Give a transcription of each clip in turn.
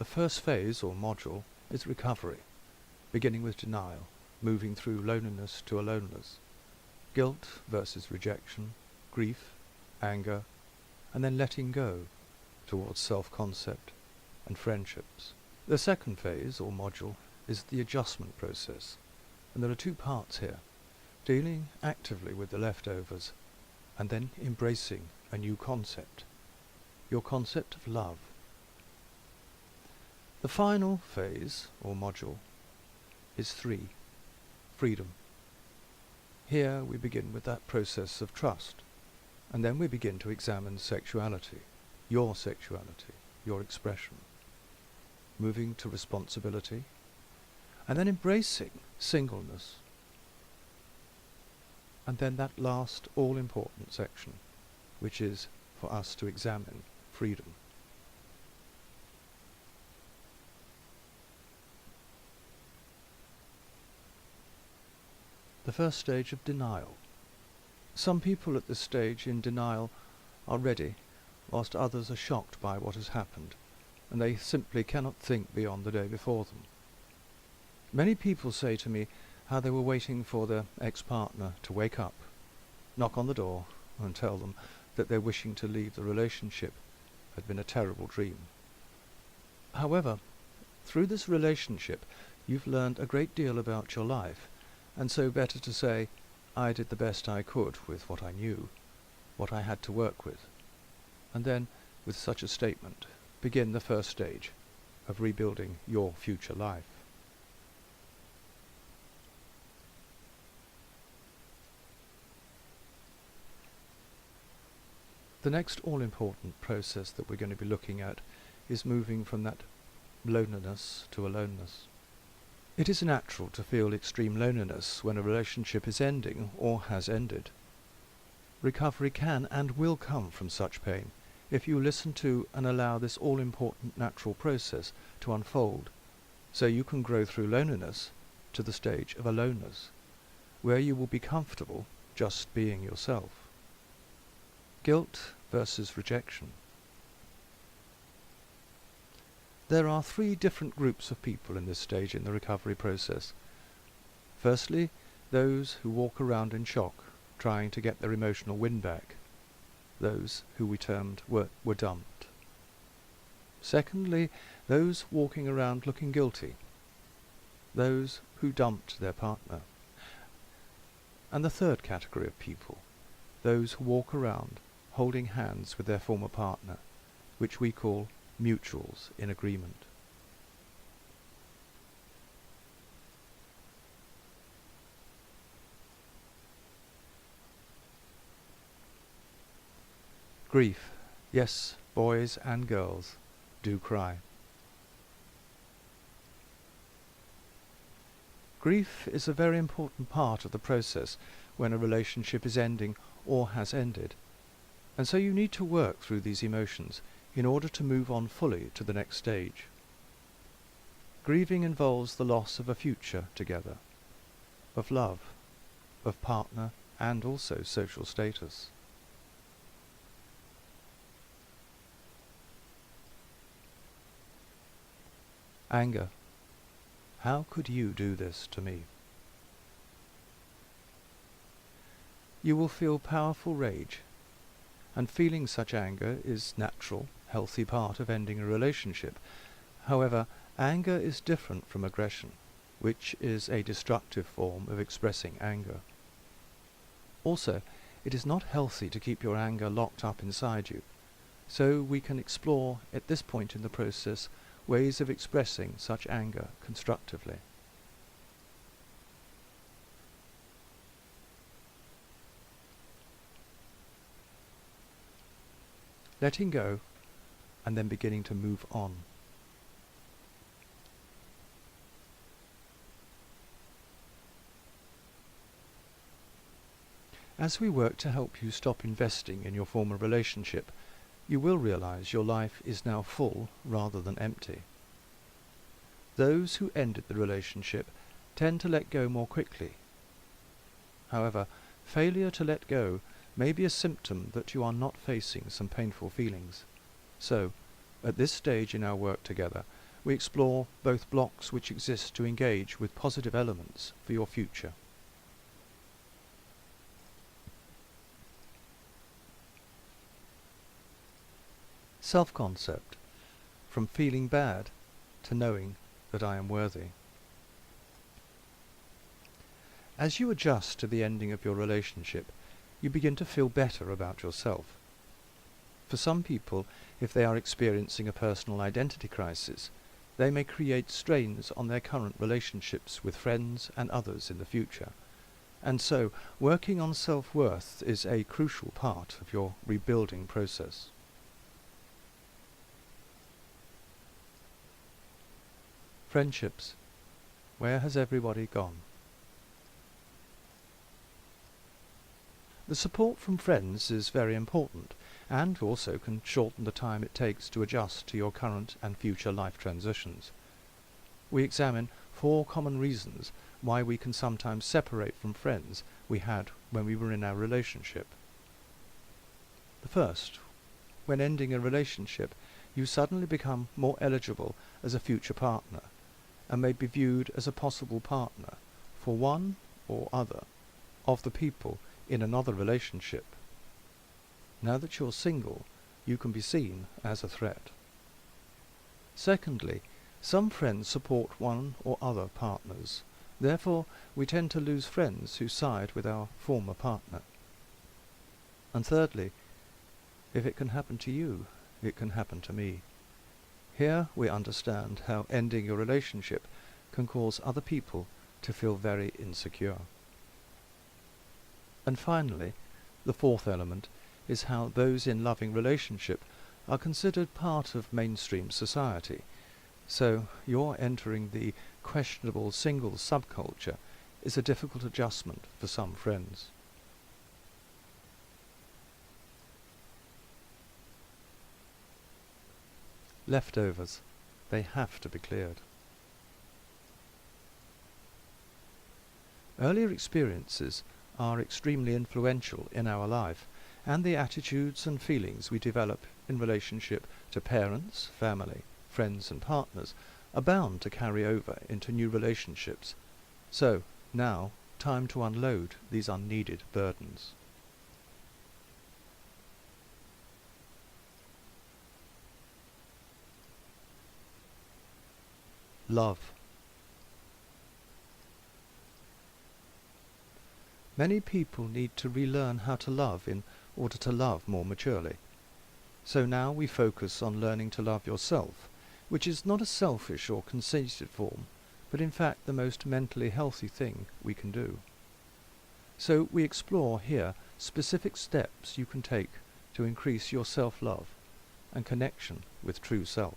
first phase, or module, is recovery, beginning with denial, moving through loneliness to aloneness, guilt versus rejection, grief, anger, and then letting go towards self-concept and friendships. The second phase, or module, is the adjustment process, and there are two parts here: dealing actively with the leftovers, and then embracing a new concept, your concept of love. The final phase, or module, is 3, freedom. Here we begin with that process of trust, and then we begin to examine sexuality, your expression, moving to responsibility, and then embracing singleness, and then that last all-important section, which is for us to examine freedom. The first stage of denial. Some people at this stage in denial are ready, whilst others are shocked by what has happened, and they simply cannot think beyond the day before them. Many people say to me how they were waiting for their ex-partner to wake up, knock on the door, and tell them that their wishing to leave the relationship had been a terrible dream. However, through this relationship you've learned a great deal about your life, and so better to say, I did the best I could with what I knew, what I had to work with, and then, with such a statement, begin the first stage of rebuilding your future life. The next all-important process that we're going to be looking at is moving from that loneliness to aloneness. It is natural to feel extreme loneliness when a relationship is ending or has ended. Recovery can and will come from such pain if you listen to and allow this all-important natural process to unfold, so you can grow through loneliness to the stage of aloneness, where you will be comfortable just being yourself. Guilt versus rejection. There are 3 different groups of people in this stage in the recovery process. Firstly, those who walk around in shock, trying to get their emotional wind back, those who we termed were dumped. Secondly, those walking around looking guilty, those who dumped their partner. And the third category of people, those who walk around holding hands with their former partner, which we call mutuals in agreement. Grief. Yes, boys and girls do cry. Grief is a very important part of the process when a relationship is ending or has ended, and so you need to work through these emotions in order to move on fully to the next stage. Grieving involves the loss of a future together, of love, of partner, and also social status. Anger. How could you do this to me? You will feel powerful rage, and feeling such anger is natural, healthy part of ending a relationship. However, anger is different from aggression, which is a destructive form of expressing anger. Also, it is not healthy to keep your anger locked up inside you, so we can explore at this point in the process ways of expressing such anger constructively. Letting go, and then beginning to move on. As we work to help you stop investing in your former relationship, you will realize your life is now full rather than empty. Those who ended the relationship tend to let go more quickly. However, failure to let go may be a symptom that you are not facing some painful feelings. So, at this stage in our work together, we explore both blocks which exist to engage with positive elements for your future. Self-concept, from feeling bad to knowing that I am worthy. As you adjust to the ending of your relationship, you begin to feel better about yourself. For some people, if they are experiencing a personal identity crisis, they may create strains on their current relationships with friends and others in the future. And so, working on self-worth is a crucial part of your rebuilding process. Friendships. Where has everybody gone? The support from friends is very important, and also can shorten the time it takes to adjust to your current and future life transitions. We examine 4 common reasons why we can sometimes separate from friends we had when we were in our relationship. The first, when ending a relationship, you suddenly become more eligible as a future partner, and may be viewed as a possible partner for one or other of the people in another relationship. Now that you're single, you can be seen as a threat. Secondly, some friends support one or other partners. Therefore, we tend to lose friends who side with our former partner. And thirdly, if it can happen to you, it can happen to me. Here we understand how ending your relationship can cause other people to feel very insecure. And finally, the 4th element is how those in loving relationship are considered part of mainstream society. So your entering the questionable single subculture is a difficult adjustment for some friends. Leftovers. They have to be cleared. Earlier experiences are extremely influential in our life, and the attitudes and feelings we develop in relationship to parents, family, friends and partners are bound to carry over into new relationships. So, now, time to unload these unneeded burdens. Love. Many people need to relearn how to love in order to love more maturely. So now we focus on learning to love yourself, which is not a selfish or conceited form, but in fact the most mentally healthy thing we can do. So we explore here specific steps you can take to increase your self-love and connection with true self.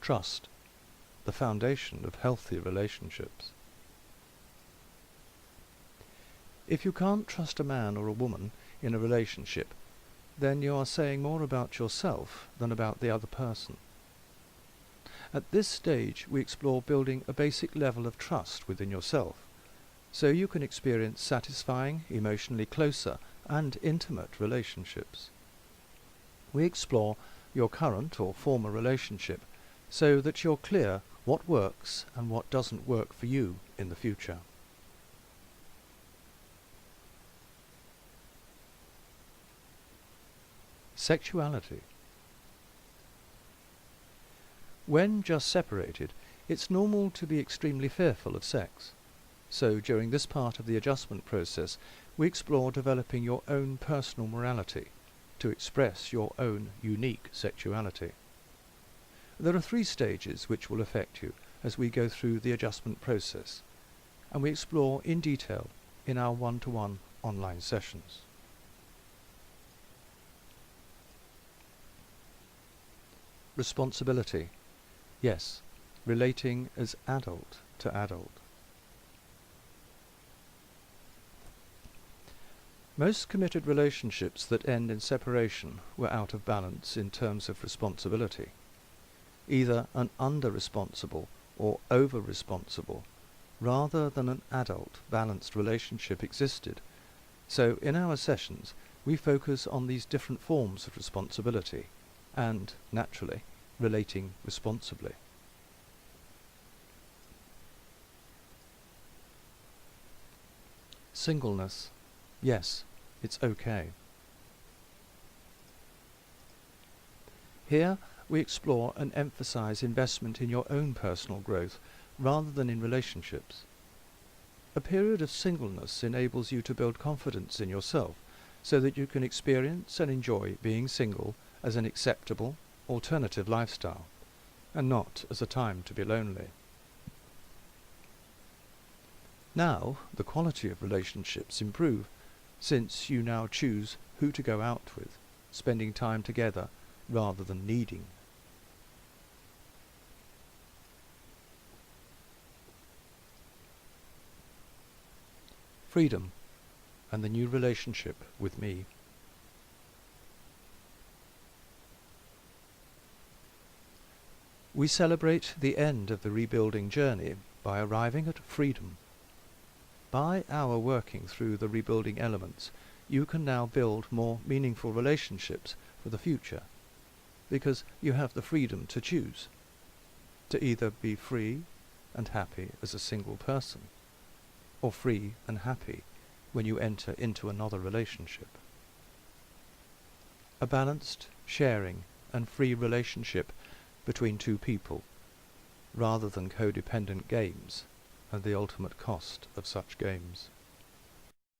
Trust, the foundation of healthy relationships. If you can't trust a man or a woman in a relationship, then you are saying more about yourself than about the other person. At this stage, we explore building a basic level of trust within yourself, so you can experience satisfying, emotionally closer and intimate relationships. We explore your current or former relationship so that you're clear what works and what doesn't work for you in the future. Sexuality. When just separated, it's normal to be extremely fearful of sex. So during this part of the adjustment process, we explore developing your own personal morality to express your own unique sexuality. There are 3 stages which will affect you as we go through the adjustment process, and we explore in detail in our one-to-one online sessions. Responsibility. Yes, relating as adult to adult. Most committed relationships that end in separation were out of balance in terms of responsibility. Either an under-responsible or over-responsible, rather than an adult, balanced relationship existed. So in our sessions, we focus on these different forms of responsibility and, naturally, relating responsibly. Singleness. Yes, it's okay. Here we explore and emphasize investment in your own personal growth rather than in relationships. A period of singleness enables you to build confidence in yourself so that you can experience and enjoy being single as an acceptable, alternative lifestyle, and not as a time to be lonely. Now, the quality of relationships improve, since you now choose who to go out with, spending time together rather than needing. Freedom and the new relationship with me. We celebrate the end of the rebuilding journey by arriving at freedom. By our working through the rebuilding elements, you can now build more meaningful relationships for the future, because you have the freedom to choose, to either be free and happy as a single person, or free and happy when you enter into another relationship. A balanced, sharing, and free relationship between two people, rather than codependent games and the ultimate cost of such games.